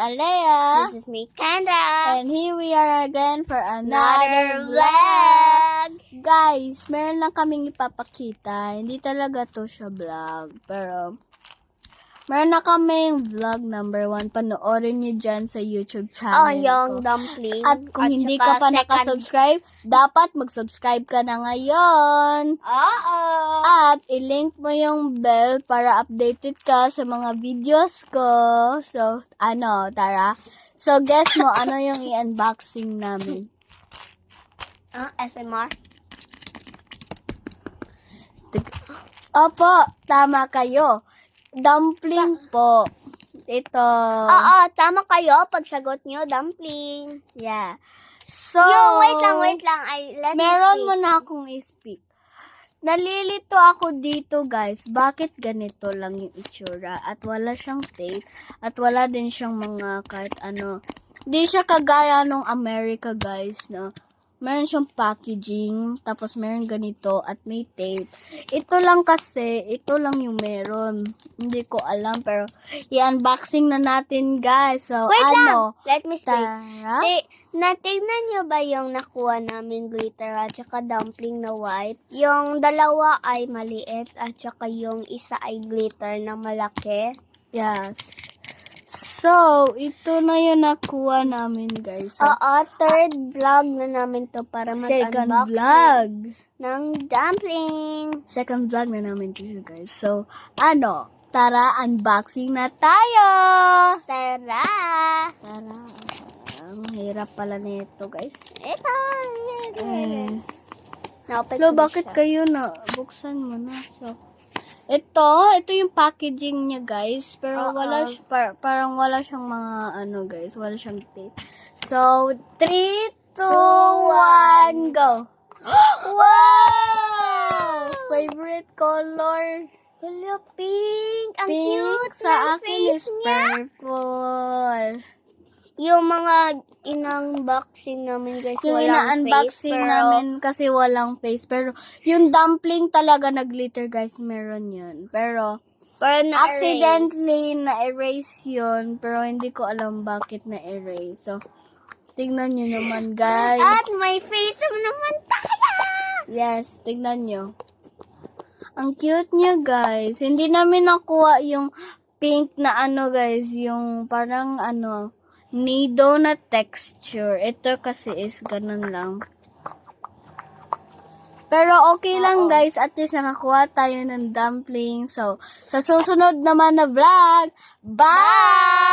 Alea. This is me, Kendra. And here we are again for Another another vlog. Guys, meron lang kaming ipapakita. Hindi talaga to siya vlog. Pero, meron na kaming vlog number 1. Panoorin nyo dyan sa YouTube channel yung ko. dumpling. At kung hindi ka pa nakasubscribe, dapat mag-subscribe ka na ngayon. Oo. At i-link mo yung bell para updated ka sa mga videos ko. So, tara. So, guess mo, ano yung i-unboxing namin? SMR. Opo, tama kayo. Dumpling po. Ito. Oo, tama kayo. Pagsagot nyo, dumpling. Yeah. So, Wait lang. Let me meron see. mo na akong i-speak. Nalilito ako dito, guys. Bakit ganito lang yung itsura? At wala siyang tape. At wala din siyang mga kahit ano. Di siya kagaya nung America, guys, na meron siyang packaging, tapos meron ganito, at may tape. Ito lang kasi, ito lang yung meron. Hindi ko alam, pero i-unboxing na natin, guys. So, Wait lang. Let me speak. Tara. Natignan nyo ba yung nakuha namin glitter at saka dumpling na white? Yung dalawa ay maliit at saka yung isa ay glitter na malaki. Yes. So, ito na yung nakuha namin, guys. So, Oo, third vlog na namin to para second mag-unboxing vlog. ng dumpling. Second vlog na namin to, guys. So, tara, unboxing na tayo! Tara! Tara. Ang hirap pala nito, guys. Ito! Naopen Lo, ko na bakit siya. kayo na? Buksan mo na. So, ito yung packaging niya, guys. Pero wala parang wala siyang mga guys. Wala siyang tape. So, 3, 2, 1, go! Wow! Favorite color? Hello, pink! Ang Pink. cute Sa ng akin is face niya! purple. Yung mga in-unboxing namin, guys, Yung walang ina-unboxing face, pero namin kasi walang face. Pero yung dumpling talaga na glitter, guys, meron yun. Pero accidentally na-erase yun. Pero hindi ko alam bakit na-erase. So, tignan nyo naman, guys. At may face naman tayo! Yes, tignan nyo. Ang cute niya, guys. Hindi namin nakuha yung pink na guys. Yung parang nido na texture. Ito kasi is ganun lang. Pero okay lang, guys. At least nakakuha tayo ng dumpling. So, sa susunod naman na vlog, bye!